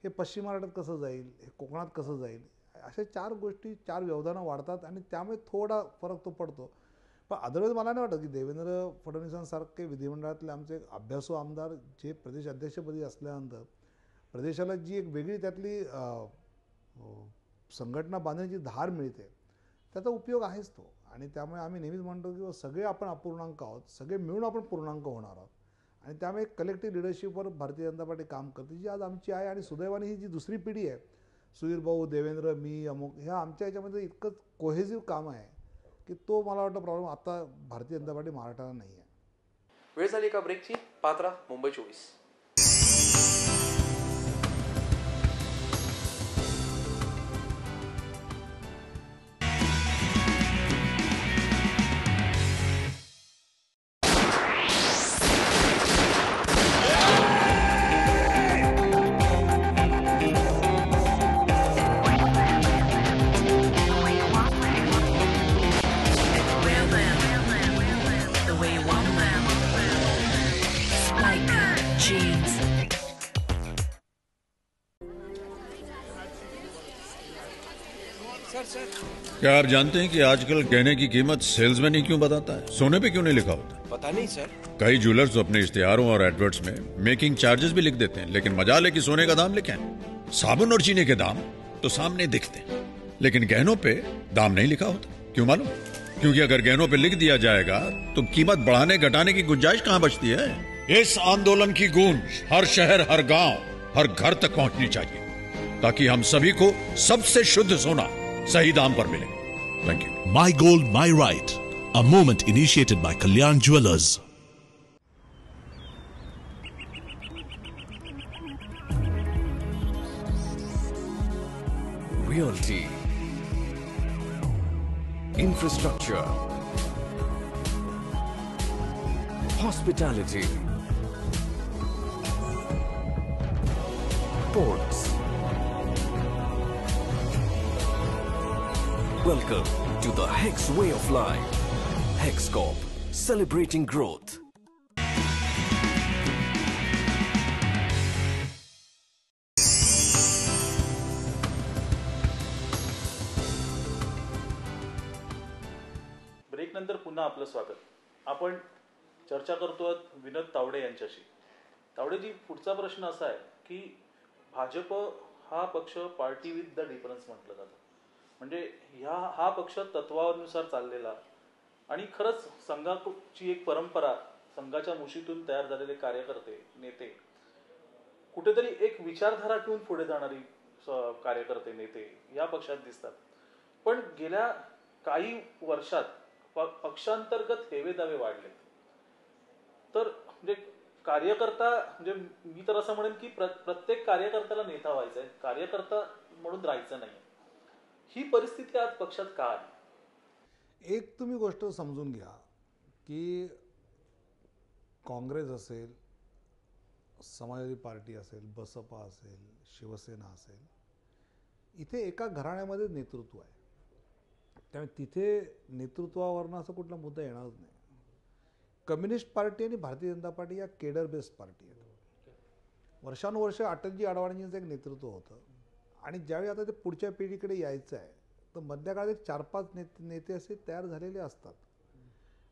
हे पश्चिम महाराष्ट्रात कसं जाईल, हे कोकणात कसं जाईल, अशा 4 गोष्टी, 4 व्यवधानं वाढतात आणि त्यामुळे थोडा फरक तो पडतो. पण अदरवाईज मला नाही वाटत की देवेंद्र फडणवीसांसारखे विधिमंडळातले आमचे अभ्यासू आमदार जे प्रदेश अध्यक्षपदी असल्यानंतर प्रदेशाला जी एक वेगळी त्यातली संघटना बांधण्याची धार मिळते त्याचा उपयोग आहेच तो. आणि त्यामुळे आम्ही नेहमीच म्हणतो की सगळे आपण अपूर्णांक आहोत, सगळे मिळून आपण पूर्णांक होणार आहोत. आणि त्यामुळे कलेक्टिव्ह लिडरशिपवर भारतीय जनता पार्टी काम करते, जी आज आमची आहे. आणि सुदैवाने ही जी दुसरी पिढी आहे, सुधीर भाऊ, देवेंद्र, मी, अमुक, ह्या आमच्या याच्यामध्ये इतकं कोहेसिव्ह काम आहे की तो मला वाटतं प्रॉब्लेम आता भारतीय जनता पार्टी महाराष्ट्राला नाही आहे. वेळ झाली का ब्रेकची? पात्रा, मुंबई 24. क्या आप जानते हैं कि आजकल गहने की कीमत सेल्समैन ही क्यों बताता है, सोने पे क्यों नहीं लिखा होता? पता नहीं सर। कई ज्वेलर्स तो अपने इश्तिहारों और एडवर्ट्स में मेकिंग चार्जेस भी लिख देते हैं, लेकिन मजाल है कि सोने का दाम लिखे हैं। साबुन और चीनी के दाम तो सामने दिखते हैं, लेकिन गहनों पे दाम नहीं लिखा होता। क्यों मालूम? क्योंकि अगर गहनों पे लिख दिया जाएगा तो कीमत बढ़ाने घटाने की गुंजाइश कहां बचती है। इस आंदोलन की गूंज हर शहर, हर गांव, हर घर तक पहुंचनी चाहिए, ताकि हम सभी को सबसे शुद्ध सोना सही दाम पर मिले। Thank you. My Gold, My Right, a movement initiated by Kalyan Jewelers. Realty, infrastructure, hospitality, ports. Welcome to the Hex way of life. Hex Corp, celebrating growth. Break नंतर पुन्हा आपलं स्वागत. आपण चर्चा करतोय विनोद तावडे यांच्याशी. तावडेजी, पुढचा प्रश्न असा आहे की भाजप हा पक्ष पार्टी विथ द डिफरन्स म्हटलं जातं. म्हणजे हा पक्ष तत्वानुसार चाललेला आणि खरंच संघाची एक परंपरा, संघाच्या मुशीतून तयार झालेले कार्यकर्ते, नेते, कुठेतरी एक विचारधारा घेऊन पुढे जाणारी कार्यकर्ते, नेते या पक्षात दिसतात. पण गेल्या काही वर्षात पक्षांतर्गत हेवेदावे वाढले. तर म्हणजे कार्यकर्ता, म्हणजे मी तर असं म्हणेन की प्रत्येक कार्यकर्त्याला नेता व्हायचा आहे, कार्यकर्ता म्हणून राहायचं नाही. ही परिस्थिती आज पक्षात का आली? एक तुम्ही गोष्ट समजून घ्या की काँग्रेस असेल, समाजवादी पार्टी असेल, बसपा असेल, शिवसेना असेल, इथे एका घराण्यामध्ये नेतृत्व आहे. त्यामुळे तिथे नेतृत्वावरनं असं कुठला मुद्दा येणारच नाही. कम्युनिस्ट पार्टी आणि भारतीय जनता पार्टी या केडर बेस्ड पार्टी आहेत. वर्षानुवर्ष अटलजी अडवाणींचं एक नेतृत्व होतं आणि ज्यावेळी आता ते पुढच्या पिढीकडे यायचं आहे तर मधल्या काळात एक 4-5 नेते असे तयार झालेले असतात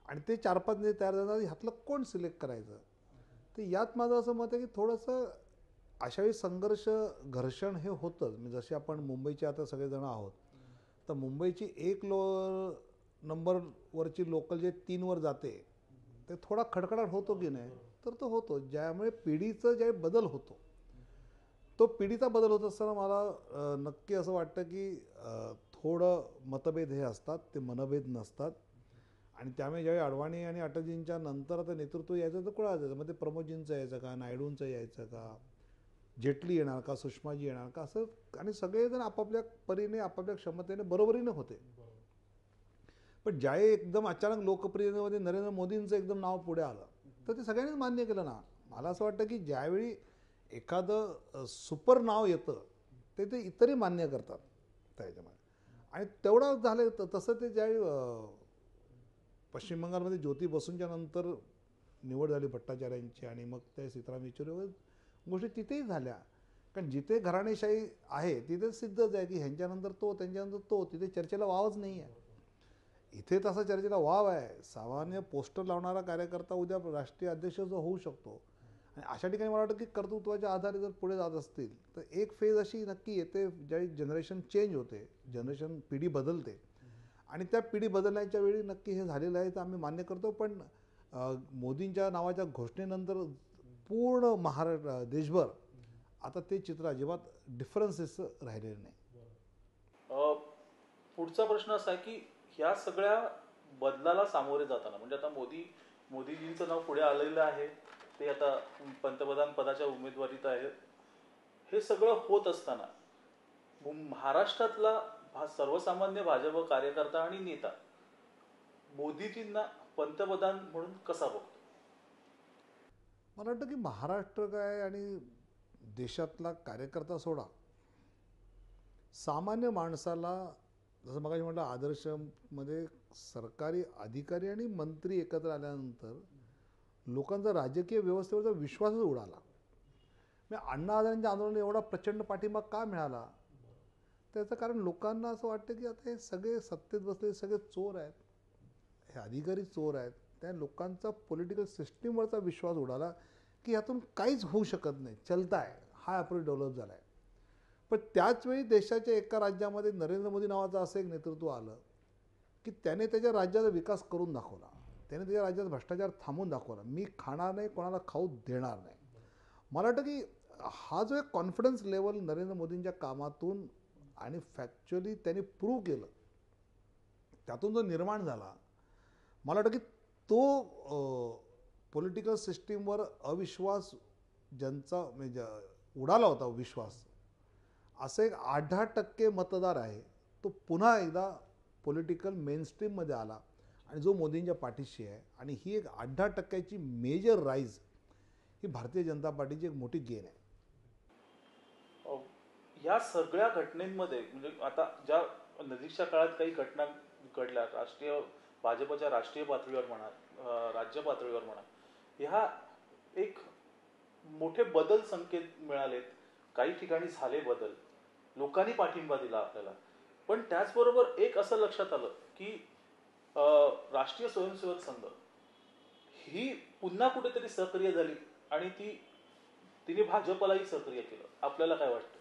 आणि ते 4-5 नेते तयार झाले, ह्यातलं कोण सिलेक्ट करायचं. तर यात माझं असं मत आहे की थोडंसं अशावेळी संघर्ष, घर्षण हे होतंच. म्हणजे जसे आपण मुंबईचे आता सगळेजण आहोत, तर मुंबईची 1 नंबरवरची लोकल जे 3 वर जाते ते थोडा खडखडाट होतो की नाही, तर तो होतो. ज्यामुळे पिढीचं जे बदल होतो, तो पिढीचा बदल होत असताना मला नक्की असं वाटतं की थोडं मतभेद हे असतात, ते मनभेद नसतात. आणि त्यामुळे ज्यावेळी अडवाणी आणि अटलजींच्या नंतर आता नेतृत्व यायचं तर कुणाला जायचं, मग ते प्रमोदजींचं यायचं का, नायडूंचं यायचं का, जेटली येणार का, सुषमाजी येणार का, असं. आणि सगळेजण आपापल्या परीने, आपापल्या क्षमतेने, बरोबरीने होते. पण ज्यावेळी एकदम अचानक लोकप्रियतेमध्ये नरेंद्र मोदींचं एकदम नाव पुढे आलं तर ते सगळ्यांनीच मान्य केलं ना. मला असं वाटतं की ज्यावेळी एखादं सुपर नाव येतं ते इतरही मान्य करतात त्याच्यामध्ये. आणि तेवढं झालं. तसं ते ज्यावेळी पश्चिम बंगालमध्ये ज्योती बसूंच्या नंतर निवड झाली भट्टाचार्यांची आणि मग ते सीताराम येचुरी वगैरे गोष्टी तिथेही झाल्या. कारण जिथे घराणेशाही आहे तिथे सिद्धच आहे की ह्यांच्यानंतर तो, त्यांच्यानंतर तो, तिथे चर्चेला वावच नाही आहे. इथे तसा चर्चेला वाव आहे. सामान्य पोस्टर लावणारा कार्यकर्ता उद्या राष्ट्रीय अध्यक्ष जो होऊ शकतो. आणि अशा ठिकाणी मला वाटतं की कर्तृत्वाच्या आधारे जर पुढे जात असतील तर एक फेज अशी नक्की येते ज्यावेळी जनरेशन चेंज होते, जनरेशन पिढी बदलते. आणि त्या पिढी बदलण्याच्या वेळी नक्की हे झालेलं आहे तर आम्ही मान्य करतो. पण मोदींच्या नावाच्या घोषणेनंतर पूर्ण महाराष्ट्र, देशभर आता ते चित्र अजिबात डिफरन्सेस राहिलेले नाही. पुढचा प्रश्न असा आहे की ह्या सगळ्या बदलाला सामोरे जाताना, म्हणजे आता मोदीजींचं नाव पुढे आलेलं आहे, ते आता पंतप्रधान पदाच्या उमेदवारीत आहे, हे सगळं होत असताना महाराष्ट्रातला सर्वसामान्य भाजप कार्यकर्ता आणि नेता मोदीजींना पंतप्रधान म्हणून कसा बघतो? मला वाटतं की महाराष्ट्र काय आणि देशातला कार्यकर्ता सोडा, सामान्य माणसाला, जसं मगाशी म्हटलं, आदर्शमध्ये सरकारी अधिकारी आणि मंत्री एकत्र आल्यानंतर लोकांचा राजकीय व्यवस्थेवरचा विश्वासच उडाला. म्हणजे अण्णा हजारेंच्या आंदोलनाला एवढा प्रचंड पाठिंबा का मिळाला? त्याचं कारण लोकांना असं वाटतं की आता हे सगळे सत्तेत बसलेले सगळे चोर आहेत, हे अधिकारी चोर आहेत, त्या लोकांचा पॉलिटिकल सिस्टीमवरचा विश्वास उडाला की यातून काहीच होऊ शकत नाही, चलता आहे, हा अप्रोच डेव्हलप झाला आहे. पण त्याचवेळी देशाच्या एका राज्यामध्ये नरेंद्र मोदी नावाचं असं एक नेतृत्व आलं की त्याने त्याच्या राज्याचा विकास करून दाखवला, त्याने त्याच्या राज्यात भ्रष्टाचार थांबवून दाखवला. मी खाणार नाही, कोणाला खाऊ देणार नाही. मला वाटतं की हा जो एक कॉन्फिडन्स लेवल नरेंद्र मोदींच्या कामातून आणि फॅक्च्युअली त्यांनी प्रूव्ह केलं, त्यातून जो निर्माण झाला, मला वाटतं की तो पॉलिटिकल सिस्टीमवर अविश्वास ज्यांचा म्हणजे उडाला होता विश्वास, असं एक 8-10% मतदार आहे तो पुन्हा एकदा पॉलिटिकल मेनस्ट्रीममध्ये आला आणि जो मोदींच्या पाठीशी आहे. आणि ही एक 8-10%ची मेजर राईज ही भारतीय जनता पार्टीची एक मोठी गेन आहे. या सगळ्या घटनेमध्ये म्हणजे आता ज्या नजीकच्या काळात काही घटना घडल्या भाजपच्या राष्ट्रीय पातळीवर म्हणा, राज्य पातळीवर म्हणा, ह्या एक मोठे बदल संकेत मिळालेत. काही ठिकाणी झाले बदल, लोकांनी पाठिंबा दिला आपल्याला. पण त्याचबरोबर एक असं लक्षात आलं की राष्ट्रीय स्वयंसेवक संघ ही पुन्हा कुठेतरी सक्रिय झाली आणि तिने भाजपलाही सक्रिय केलं. आपल्याला काय वाटतं?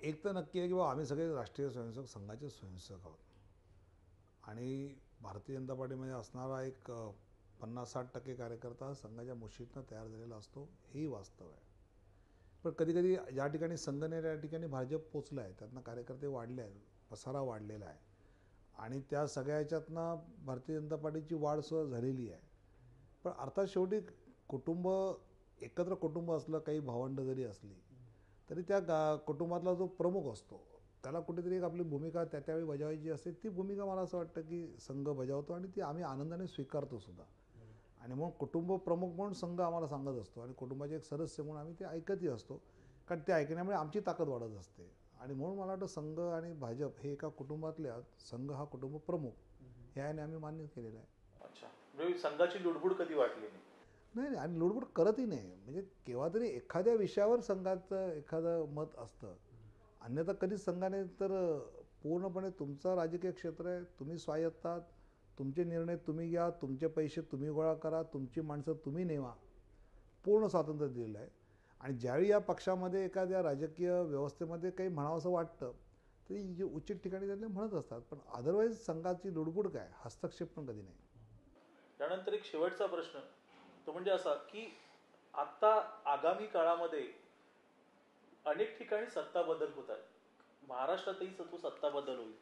एक तर नक्की आहे की बाबा आम्ही सगळे राष्ट्रीय स्वयंसेवक संघाचे स्वयंसेवक आहोत आणि भारतीय जनता पार्टीमध्ये असणारा एक 50-60% कार्यकर्ता संघाच्या मुशीतनं तयार झालेला असतो, हेही वास्तव आहे. पण कधीकधी ज्या ठिकाणी संघ नाही त्या ठिकाणी भाजप पोचलं आहे, त्यातनं कार्यकर्ते वाढले आहेत, पसारा वाढलेला आहे आणि त्या सगळ्या ह्याच्यातनं भारतीय जनता पार्टीची वाढसुद्धा झालेली आहे. पण अर्थात शेवटी कुटुंब, एकत्र कुटुंब असलं, काही भावंड जरी असली तरी त्या कुटुंबातला जो प्रमुख असतो त्याला कुठेतरी एक आपली भूमिका त्यावेळी बजावायची असते. ती भूमिका मला असं वाटतं की संघ बजावतो आणि ती आम्ही आनंदाने स्वीकारतो सुद्धा. आणि मग कुटुंब प्रमुख म्हणून संघ आम्हाला सांगत असतो आणि कुटुंबाचे एक सदस्य म्हणून आम्ही ते ऐकतही असतो, कारण ते ऐकण्यामुळे आमची ताकद वाढत असते. आणि म्हणून मला वाटतं संघ आणि भाजप हे एका कुटुंबातले, संघ हा कुटुंब प्रमुख ह्याने आम्ही मान्य केलेलं आहे. अच्छा, म्हणजे संघाची लुडबुड कधी वाटली नाही? नाही, आणि लुडबुड करतही नाही. म्हणजे केव्हा तरी एखाद्या विषयावर संघाचं एखादं मत असतं, अन्यथा कधीच संघाने तर पूर्णपणे तुमचं राजकीय क्षेत्र आहे, तुम्ही स्वायत्त आहात, तुमचे निर्णय तुम्ही घ्या, तुमचे पैसे तुम्ही गोळा करा, तुमची माणसं तुम्ही नेमा, पूर्ण स्वातंत्र्य दिलेलं आहे. आणि ज्यावेळी या पक्षामध्ये एखाद्या राजकीय व्यवस्थेमध्ये काही म्हणावंसं वाटतं तरी जे उचित ठिकाणी त्यांनी म्हणत असतात. पण अदरवाईज संघाची लुडबुड काय, हस्तक्षेप पण कधी नाही. त्यानंतर एक शेवटचा प्रश्न तो म्हणजे असा की आता आगामी काळामध्ये अनेक ठिकाणी सत्ता बदल होत आहे. महाराष्ट्रातही तो सत्ता बदल होईल.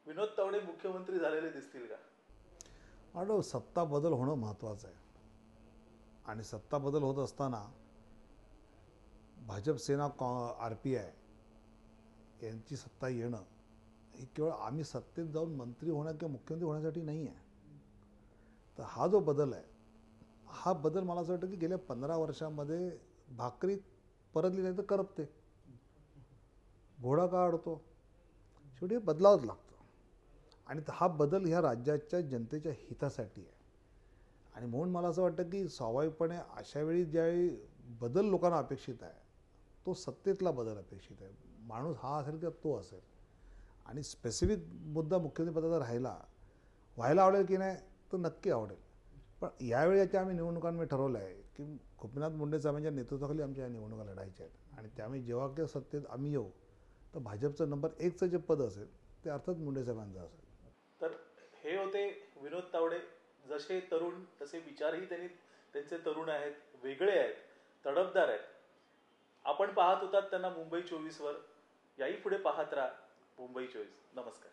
विनोद तावडे मुख्यमंत्री झालेले दिसतील का? वाटतं सत्ता बदल होणं महत्त्वाचं आहे आणि सत्ता बदल होत असताना भाजप सेना RPI यांची सत्ता येणं ही केवळ आम्ही सत्तेत जाऊन मंत्री होण्या किंवा मुख्यमंत्री होण्यासाठी नाही आहे. तर हा जो बदल आहे, हा बदल मला असं वाटतं की गेल्या 15 वर्षामध्ये भाकरी परतली नाही तर करपते, घोडा का अडतो, शेवटी बदलावंच लागतं. आणि हा बदल ह्या राज्याच्या जनतेच्या हितासाठी आहे. आणि म्हणून मला असं वाटतं की स्वाभाविकपणे अशावेळी ज्यावेळी बदल लोकांना अपेक्षित आहे तो सत्तेतला बदल अपेक्षित आहे. माणूस हा असेल किंवा तो असेल. आणि स्पेसिफिक मुद्दा मुख्यमंत्रीपदाचा व्हायला आवडेल की नाही तर नक्की आवडेल. पण यावेळी याच्या आम्ही निवडणुकांमध्ये ठरवलं आहे की गोपीनाथ मुंडे साहेबांच्या नेतृत्वाखाली आमच्या या निवडणुका लढायच्या आहेत. आणि त्यामुळे जेव्हा की सत्तेत आम्ही येऊ तर भाजपचं नंबर 1चं जे पद असेल ते अर्थात मुंडे साहेबांचं असेल. तर हे होते विनोद तावडे. जसे तरुण तसे विचारही त्यांचे तरुण आहेत, वेगळे आहेत, तडफदार आहेत. आपण पाहत होतात त्यांना मुंबई 24 वर. याही पुढे पाहत राहा मुंबई 24. नमस्कार.